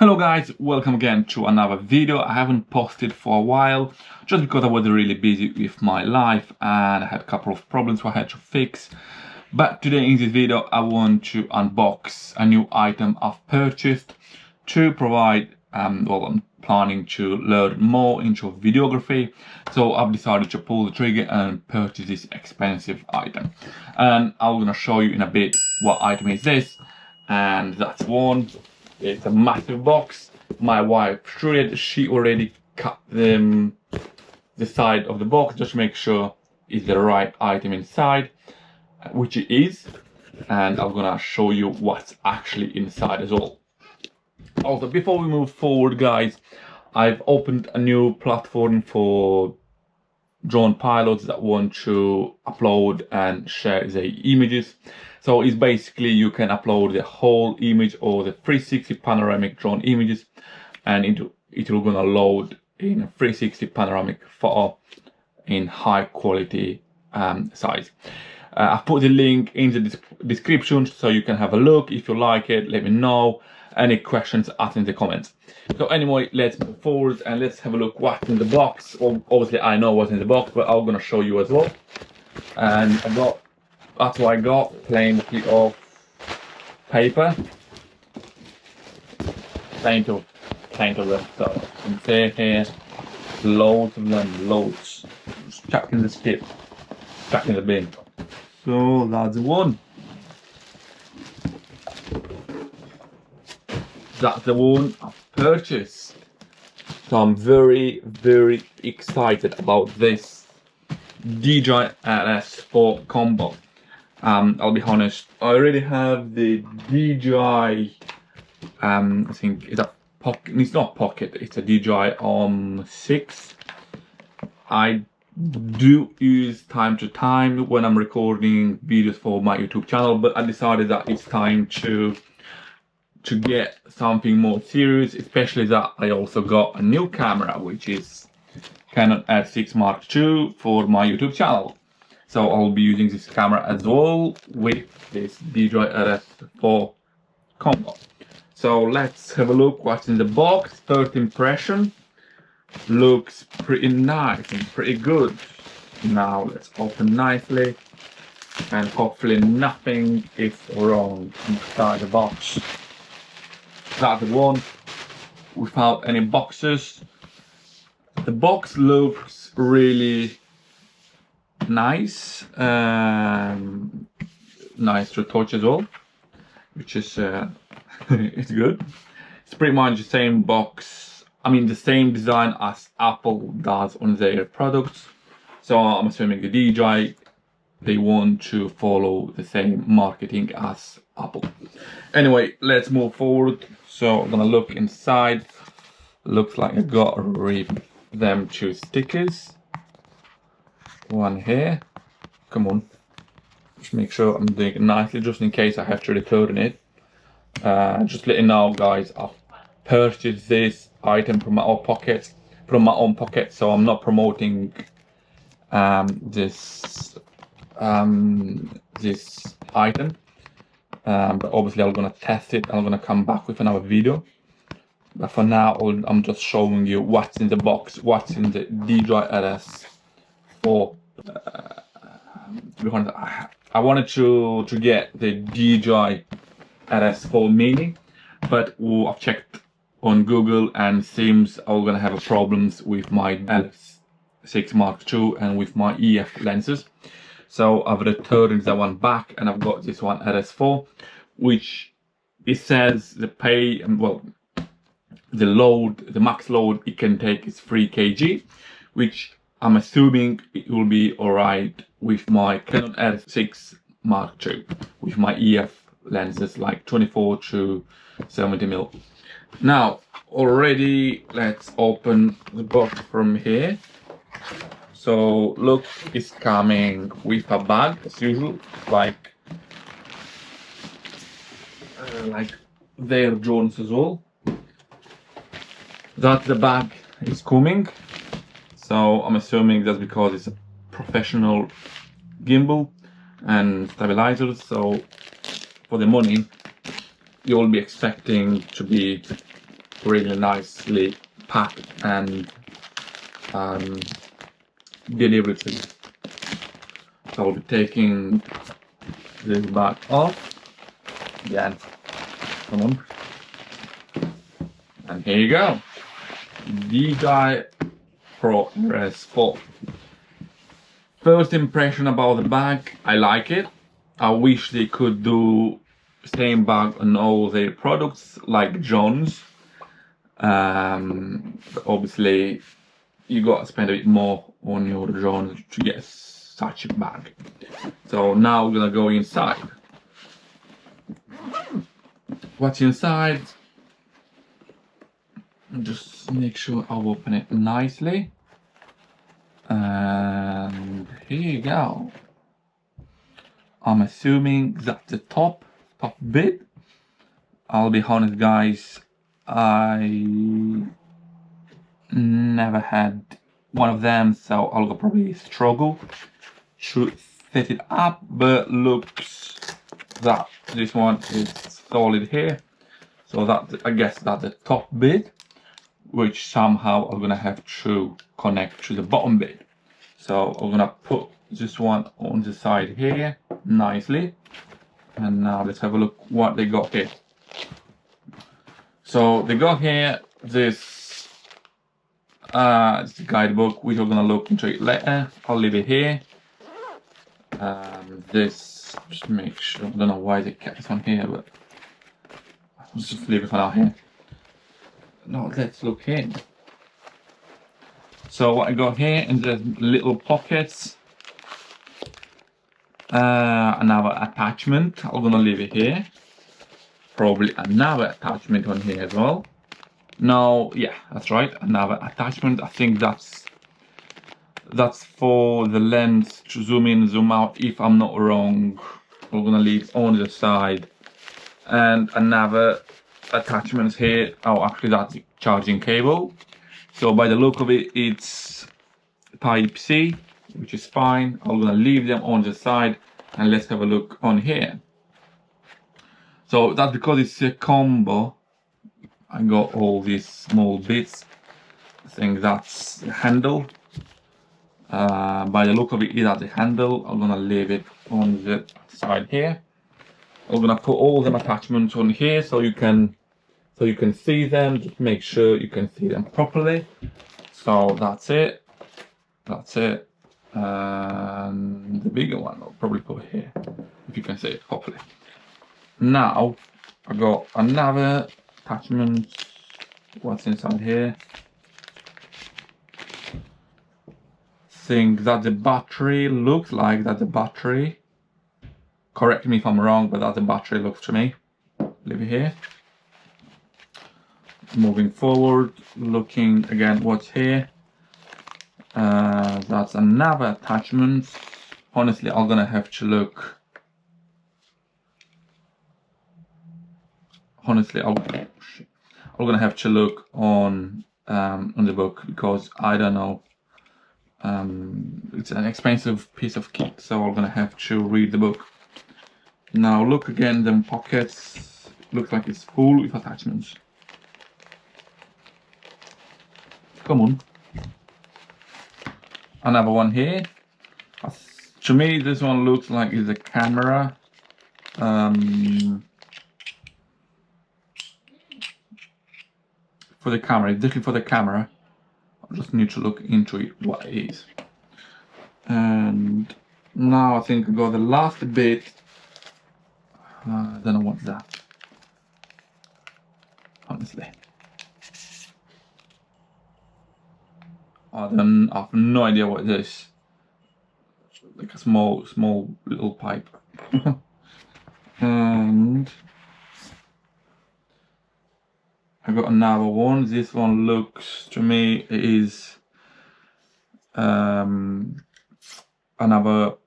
Hello guys, welcome again to another video. I haven't posted for a while just because I was really busy with my life and I had a couple of problems I had to fix. But today in this video I want to unbox a new item I've purchased to provide, I'm planning to learn more into videography, so I've decided to pull the trigger and purchase this expensive item. And I'm gonna show you in a bit what item is this, and that's one. It's a massive box. My wife she already cut the side of the box just to make sure it's the right item inside, which it is, and I'm gonna show you what's actually inside as well. Also, before we move forward guys, I've opened a new platform for drone pilots that want to upload and share their images. So it's basically you can upload the whole image or the 360 panoramic drone images, and it will gonna load in a 360 panoramic photo in high quality size. I've put the link in the description so you can have a look. If you like it, let me know. Any questions, ask in the comments. So anyway, let's move forward and let's have a look what's in the box. Well, obviously I know what's in the box, but I'm gonna show you as well. And that's what I got, plenty of paper, plenty of them. So you can see here, loads of them, loads. Just chuck in the skip, chuck in the bin. So that's one. That's the one I've purchased. So I'm very excited about this DJI RS4 Combo. I'll be honest, I already have the DJI, I think it's a pocket, it's not pocket, it's a DJI 6. I do use time to time when I'm recording videos for my YouTube channel, but I decided that it's time to get something more serious, especially that I also got a new camera, which is Canon R6 Mark II for my YouTube channel. So I'll be using this camera as well with this DJI RS4 Combo. So let's have a look what's in the box. First impression, looks pretty nice and pretty good. Now let's open nicely and hopefully nothing is wrong inside the box. That's the one without any boxes. The box looks really nice, nice to touch as well, which is it's good. It's pretty much the same box, I mean the same design as Apple does on their products. So I'm assuming the DJI, they want to follow the same marketing as Apple. Anyway, let's move forward. So I'm gonna look inside. Looks like I got them 2 stickers. One here. Come on. Just make sure I'm doing it nicely, just in case I have to return it. Just let you know, guys, I've purchased this item from my own pocket, so I'm not promoting this item. But obviously I'm gonna test it. I'm gonna come back with another video. But for now, I'm just showing you what's in the box, what's in the DJI RS4. To be honest, I wanted to get the DJI RS4 Mini, but I've checked on Google and seems I'm gonna have problems with my RS6 Mark II and with my EF lenses. So I've returned that one back and I've got this one RS4, which it says the the max load it can take is 3 kg, which I'm assuming it will be alright with my Canon R6 Mark II, with my EF lenses like 24 to 70mm. Now, already let's open the box from here. So look, it's coming with a bag as usual, like their drones as well. That's the bag is coming. So I'm assuming that's because it's a professional gimbal and stabilizers. So for the money, you'll be expecting to be really nicely packed and delivered to you. So I'll be taking this bag off again. Come on, and here you go, DJI RS4. First impression about the bag, I like it. I wish they could do same bag on all their products like John's. But obviously you got to spend a bit more on your drones to get such a bag. So now we're gonna go inside. What's inside? Just make sure I'll open it nicely. And here you go. I'm assuming that's the top bit. I'll be honest guys, I never had one of them, so I'll probably struggle to set it up, but looks that this one is solid here. So that, I guess that's the top bit, which somehow I'm gonna have to connect to the bottom bit. So I'm gonna put this one on the side here nicely, and now let's have a look what they got here. So they got here this guidebook, which we're gonna look into it later. I'll leave it here. This, just make sure, I don't know why they kept this on here, but I'll just leave it for now here. Now let's look in. So what I got here is the little pockets, another attachment. I'm gonna leave it here. Probably another attachment on here as well. No, yeah, that's right, another attachment. I think that's for the lens to zoom in, zoom out, if I'm not wrong. We're gonna leave it on the side. And another attachment here. Oh, actually that's the charging cable. So by the look of it, it's type C, which is fine. I'm gonna leave them on the side, and let's have a look on here. So that's because it's a combo. I got all these small bits. I think that's the handle. By the look of it, that's the handle. I'm gonna leave it on the side here. I'm gonna put all them attachments on here so you can see them. Just make sure you can see them properly. So that's it. That's it. And the bigger one I'll probably put here, if you can see it properly. Now I got another attachment. What's inside here? Think that the battery looks like that the battery. Correct me if I'm wrong, but that the battery looks to me. Leave it here. Moving forward, looking again what's here. That's another attachment. Honestly, I'm gonna have to look. Honestly, I'm gonna have to look on the book, because I don't know. It's an expensive piece of kit, so I'm gonna have to read the book. Now look again, them pockets. Looks like it's full with attachments. Come on. Another one here. To me, this one looks like it's a camera. For the camera, it's definitely for the camera. I just need to look into it, what it is. And now I think I got the last bit. I don't know what's that. Honestly. I have no idea what it is. Like a small little pipe. And I got another one. This one looks to me is another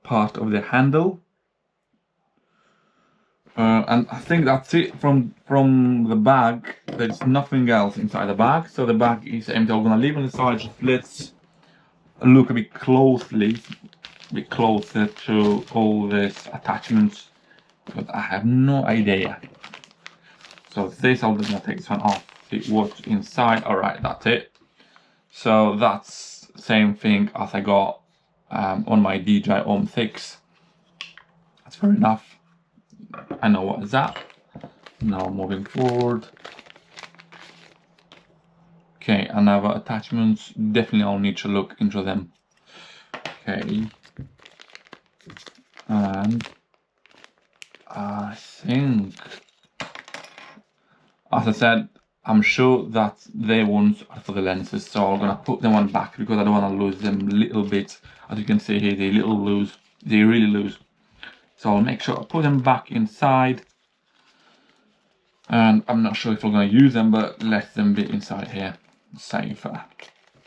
part of the handle. And I think that's it from the bag. There's nothing else inside the bag, so the bag is empty. I'm gonna leave it on the side. Just let's look a bit closer to all these attachments, because I have no idea. So this, I'm just gonna take this one off see what's inside. All right, that's it. So that's same thing as I got on my DJI Home 6. That's fair enough. I know what is that. Now moving forward. Okay, another attachments. Definitely I'll need to look into them. Okay. And I think, as I said, I'm sure that they ones are for the lenses, so I'm gonna put them on back because I don't want to lose them a little bit. As you can see here, they really lose. So I'll make sure I put them back inside. And I'm not sure if I'm gonna use them, but let them be inside here, safer.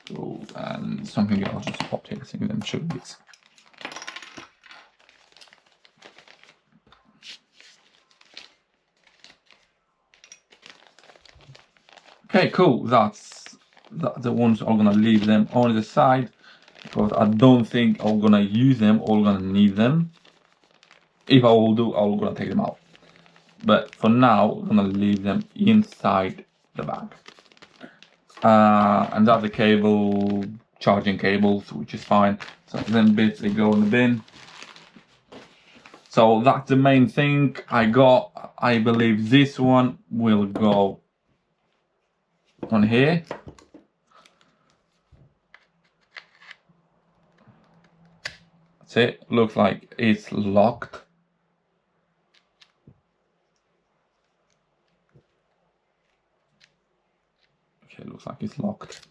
So, and something else just popped here, I think them should be. Okay, cool. That's the ones I'm gonna leave them on the side because I don't think I'm gonna use them or gonna need them. If I will do, I'm gonna take them out. But for now, I'm gonna leave them inside the bag. And that's the cable, charging cables, which is fine. So then bits they go in the bin. So that's the main thing I got. I believe this one will go on here. That's it. Looks like it's locked. Okay, looks like it's locked.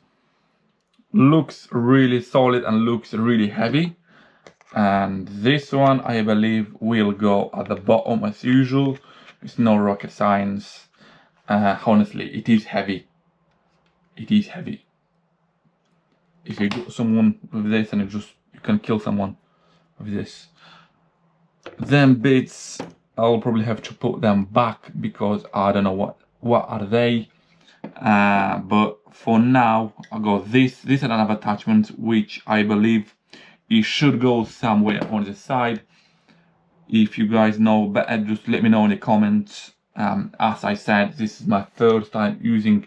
Looks really solid and looks really heavy. And this one I believe will go at the bottom as usual. It's no rocket science. Honestly, it is heavy. It is heavy. If you got someone with this and you can kill someone with this. Them bits I'll probably have to put them back because I don't know what are they. But for now I got this is another attachment which I believe it should go somewhere on the side. If you guys know better, just let me know in the comments. As I said, this is my first time using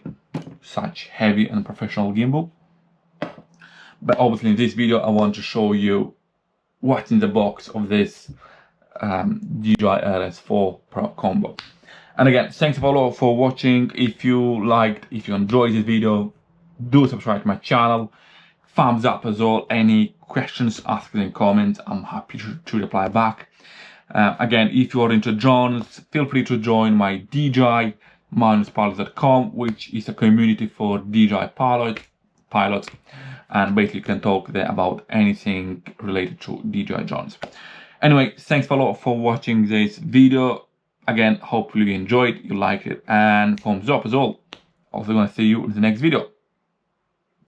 such heavy and professional gimbal, but obviously in this video I want to show you what's in the box of this DJI RS4 Pro Combo. And again, thanks a lot for watching. If you enjoyed this video, do subscribe to my channel. Thumbs up as well. Any questions, ask them in comments. I'm happy to reply back. Again, if you are into drones, feel free to join my DJI-pilots.com, which is a community for DJI pilots, and basically you can talk there about anything related to DJI drones. Anyway, thanks a lot for watching this video. Again, hopefully you enjoyed, you liked it, and thumbs up as well. Also gonna see you in the next video.